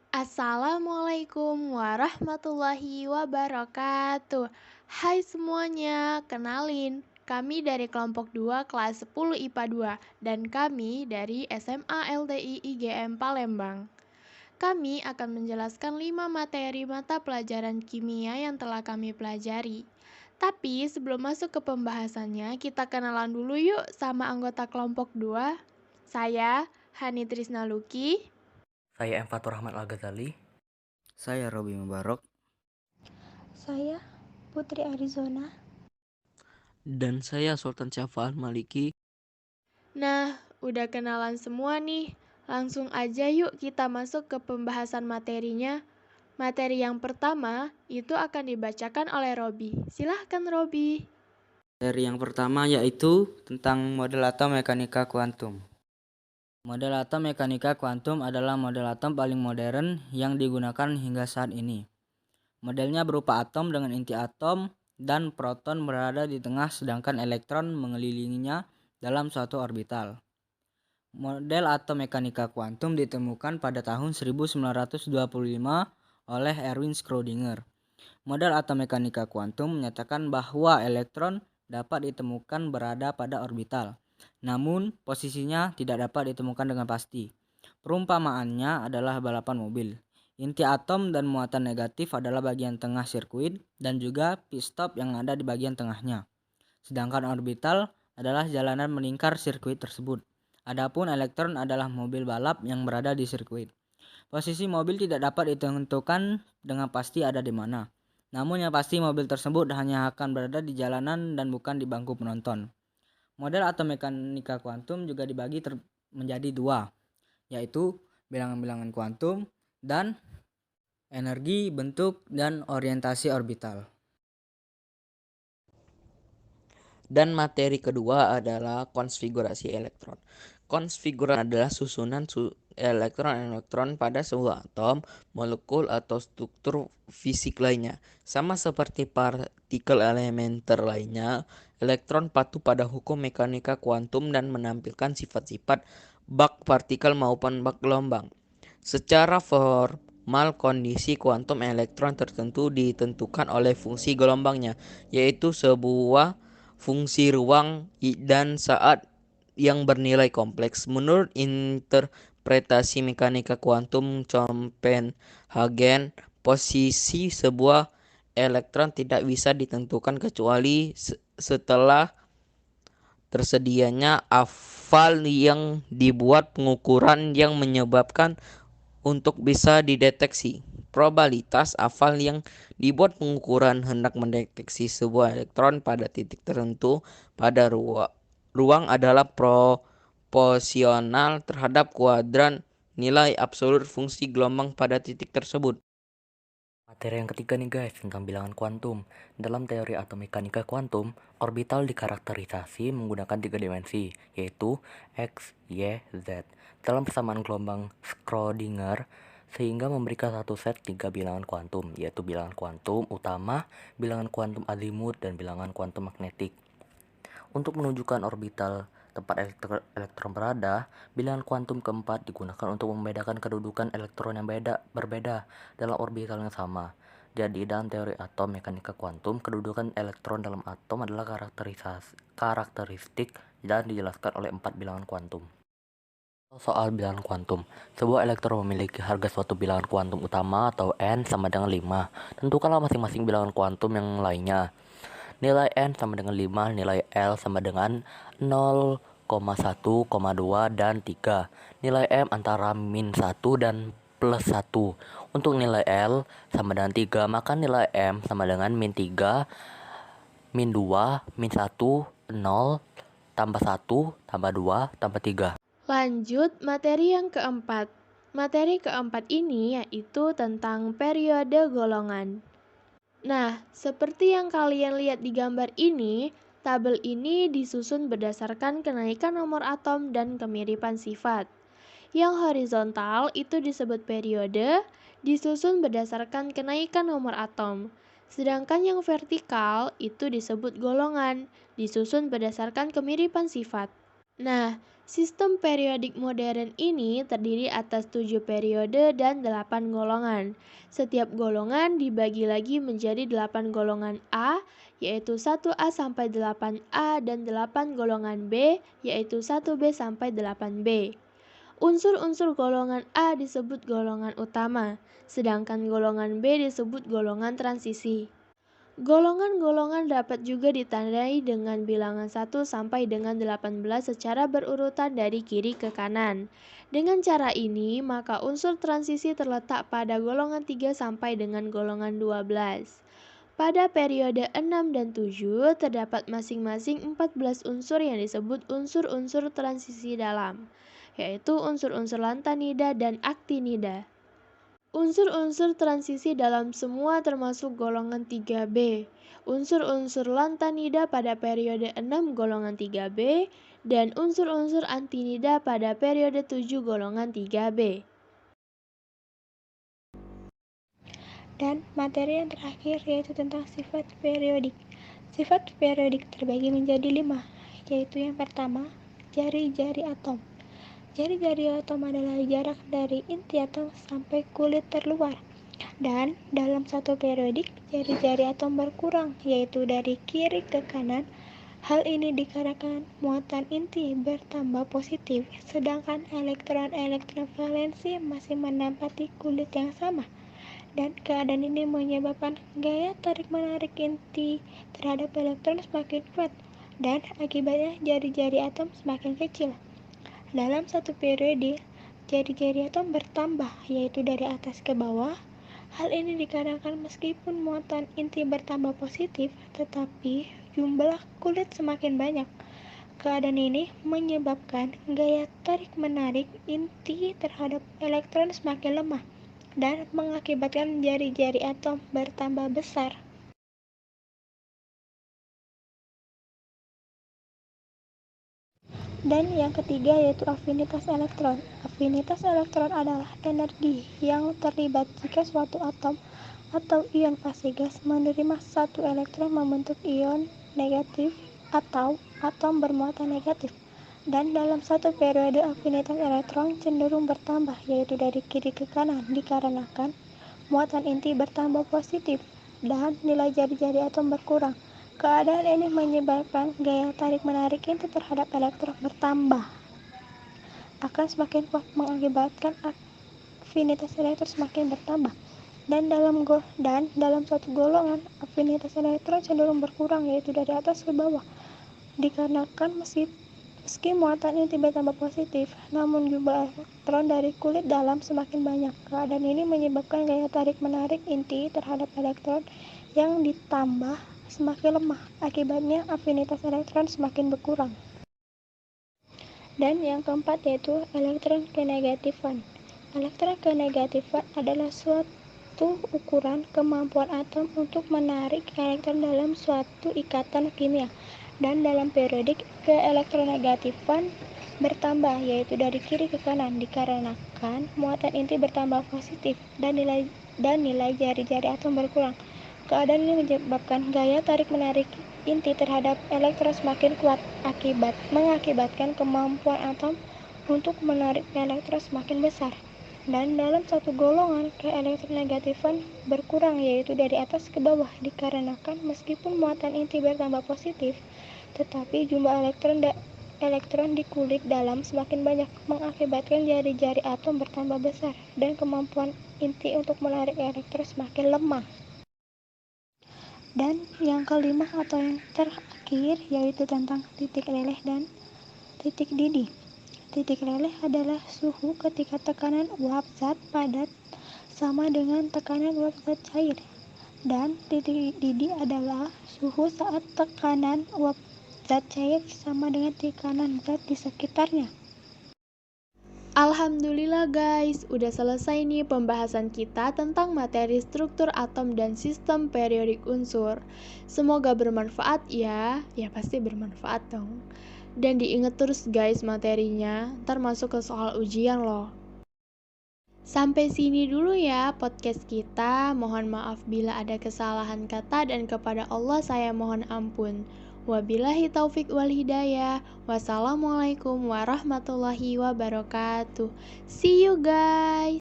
Assalamualaikum warahmatullahi wabarakatuh. Hai semuanya, kenalin. Kami dari kelompok 2 kelas 10 IPA 2 dan kami dari SMA LTI IGM Palembang. Kami akan menjelaskan 5 materi mata pelajaran kimia yang telah kami pelajari. Tapi sebelum masuk ke pembahasannya, kita kenalan dulu yuk sama anggota kelompok 2. Saya Hani Trisna Luki. Saya M. Fatur Rahmat Al-Ghazali. Saya Robi Mubarok. Saya Putri Arizona. Dan saya Sultan Syafal Maliki. Nah, udah kenalan semua nih. Langsung aja yuk kita masuk ke pembahasan materinya. Materi yang pertama itu akan dibacakan oleh Robi. Silahkan Robi. Materi yang pertama yaitu tentang model atom mekanika kuantum. Model atom mekanika kuantum adalah model atom paling modern yang digunakan hingga saat ini. Modelnya berupa atom dengan inti atom dan proton berada di tengah sedangkan elektron mengelilinginya dalam suatu orbital. Model atom mekanika kuantum ditemukan pada tahun 1925 oleh Erwin Schrödinger. Model atom mekanika kuantum menyatakan bahwa elektron dapat ditemukan berada pada orbital, namun posisinya tidak dapat ditemukan dengan pasti. Perumpamaannya adalah balapan mobil. Inti atom dan muatan negatif adalah bagian tengah sirkuit dan juga pit stop yang ada di bagian tengahnya. Sedangkan orbital adalah jalanan melingkar sirkuit tersebut. Adapun elektron adalah mobil balap yang berada di sirkuit. Posisi mobil tidak dapat ditentukan dengan pasti ada di mana. Namun yang pasti mobil tersebut hanya akan berada di jalanan dan bukan di bangku penonton. Model atom mekanika kuantum juga dibagi menjadi dua, yaitu bilangan-bilangan kuantum dan energi, bentuk, dan orientasi orbital. Dan materi kedua adalah konfigurasi elektron. Konfigurasi adalah susunan elektron-elektron pada sebuah atom, molekul, atau struktur fisik lainnya. Sama seperti partikel elementer lainnya, elektron patuh pada hukum mekanika kuantum dan menampilkan sifat-sifat bak partikel maupun bak gelombang. Secara formal, kondisi kuantum elektron tertentu ditentukan oleh fungsi gelombangnya, yaitu sebuah fungsi ruang dan saat yang bernilai kompleks. Menurut interpretasi mekanika kuantum Copenhagen, posisi sebuah elektron tidak bisa ditentukan kecuali setelah tersedianya afal yang dibuat pengukuran yang menyebabkan untuk bisa dideteksi. Probabilitas afal yang dibuat pengukuran hendak mendeteksi sebuah elektron pada titik tertentu pada ruang adalah proporsional terhadap kuadran nilai absolut fungsi gelombang pada titik tersebut. Materi yang ketiga nih guys, tentang bilangan kuantum. Dalam teori atom mekanika kuantum, orbital dikarakterisasi menggunakan 3 dimensi, yaitu X, Y, Z. Dalam persamaan gelombang Schrödinger, sehingga memberikan satu set 3 bilangan kuantum, yaitu bilangan kuantum utama, bilangan kuantum azimut, dan bilangan kuantum magnetik. Untuk menunjukkan orbital tempat elektron berada, bilangan kuantum keempat digunakan untuk membedakan kedudukan elektron yang berbeda dalam orbital yang sama. Jadi dalam teori atom mekanika kuantum, kedudukan elektron dalam atom adalah karakteristik dan dijelaskan oleh 4 bilangan kuantum. Soal bilangan kuantum, sebuah elektron memiliki harga suatu bilangan kuantum utama atau N sama dengan 5. Tentukanlah masing-masing bilangan kuantum yang lainnya. Nilai N sama dengan 5, nilai L sama dengan 0,1, 2, dan 3. Nilai M antara min 1 dan plus 1. Untuk nilai L sama dengan 3, maka nilai M sama dengan min 3, min 2, min 1, 0, tambah 1, tambah 2, tambah 3. Lanjut materi yang keempat. Materi keempat ini yaitu tentang periode golongan. Nah, seperti yang kalian lihat di gambar ini, tabel ini disusun berdasarkan kenaikan nomor atom dan kemiripan sifat. Yang horizontal itu disebut periode, disusun berdasarkan kenaikan nomor atom. Sedangkan yang vertikal itu disebut golongan, disusun berdasarkan kemiripan sifat. Nah, sistem periodik modern ini terdiri atas 7 periode dan 8 golongan. Setiap golongan dibagi lagi menjadi 8 golongan A, yaitu 1A sampai 8A, dan 8 golongan B, yaitu 1B sampai 8B. Unsur-unsur golongan A disebut golongan utama, sedangkan golongan B disebut golongan transisi. Golongan-golongan dapat juga ditandai dengan bilangan 1 sampai dengan 18 secara berurutan dari kiri ke kanan. Dengan cara ini, maka unsur transisi terletak pada golongan 3 sampai dengan golongan 12. Pada periode 6 dan 7 terdapat masing-masing 14 unsur yang disebut unsur-unsur transisi dalam, yaitu unsur-unsur lantanida dan aktinida. Unsur-unsur transisi dalam semua termasuk golongan 3B. Unsur-unsur lantanida pada periode 6 golongan 3B dan unsur-unsur antinida pada periode 7 golongan 3B. Dan materi yang terakhir yaitu tentang sifat periodik. Sifat periodik terbagi menjadi 5, yaitu yang pertama, jari-jari atom. Jari-jari atom adalah jarak dari inti atom sampai kulit terluar. Dan dalam satu periodik, jari-jari atom berkurang, yaitu dari kiri ke kanan. Hal ini dikarenakan muatan inti bertambah positif, sedangkan elektron-elektron valensi masih menempati kulit yang sama. Dan keadaan ini menyebabkan gaya tarik-menarik inti terhadap elektron semakin kuat, dan akibatnya jari-jari atom semakin kecil. Dalam satu periode, jari-jari atom bertambah, yaitu dari atas ke bawah. Hal ini dikarenakan meskipun muatan inti bertambah positif, tetapi jumlah kulit semakin banyak. Keadaan ini menyebabkan gaya tarik-menarik inti terhadap elektron semakin lemah dan mengakibatkan jari-jari atom bertambah besar. Dan yang ketiga yaitu afinitas elektron. Afinitas elektron adalah energi yang terlibat jika suatu atom atau ion fase gas menerima satu elektron membentuk ion negatif atau atom bermuatan negatif. Dan dalam satu periode afinitas elektron cenderung bertambah, yaitu dari kiri ke kanan, dikarenakan muatan inti bertambah positif dan nilai jari-jari atom berkurang. Keadaan ini menyebabkan gaya tarik-menarik inti terhadap elektron bertambah, akan semakin kuat, mengakibatkan afinitas elektron semakin bertambah. Dan dalam suatu golongan, afinitas elektron cenderung berkurang, yaitu dari atas ke bawah, dikarenakan meski muatan inti bertambah positif, namun jumlah elektron dari kulit dalam semakin banyak. Keadaan ini menyebabkan gaya tarik-menarik inti terhadap elektron yang ditambah semakin lemah, akibatnya afinitas elektron semakin berkurang. Dan yang keempat yaitu elektron kenegatifan. Elektron kenegatifan adalah suatu ukuran kemampuan atom untuk menarik elektron dalam suatu ikatan kimia. Dan dalam periodik, keelektronegatifan bertambah, yaitu dari kiri ke kanan, dikarenakan muatan inti bertambah positif dan nilai jari-jari atom berkurang. Keadaan ini menyebabkan gaya tarik-menarik inti terhadap elektron semakin kuat, mengakibatkan kemampuan atom untuk menarik elektron semakin besar. Dan dalam satu golongan, keelektronegatifan berkurang, yaitu dari atas ke bawah, dikarenakan meskipun muatan inti bertambah positif, tetapi jumlah elektron di kulit dalam semakin banyak, mengakibatkan jari-jari atom bertambah besar dan kemampuan inti untuk menarik elektron semakin lemah. Dan yang kelima atau yang terakhir yaitu tentang titik leleh dan titik didih. Titik leleh adalah suhu ketika tekanan uap zat padat sama dengan tekanan uap zat cair. Dan titik didih adalah suhu saat tekanan uap zat cair sama dengan tekanan zat di sekitarnya. Alhamdulillah guys, udah selesai nih pembahasan kita tentang materi struktur atom dan sistem periodik unsur. Semoga bermanfaat ya pasti bermanfaat dong. Dan diingat terus guys materinya, ntar masuk ke soal ujian loh. Sampai sini dulu ya podcast kita, mohon maaf bila ada kesalahan kata dan kepada Allah saya mohon ampun. Wabillahi taufik wal hidayah. Wassalamualaikum warahmatullahi wabarakatuh. See you guys.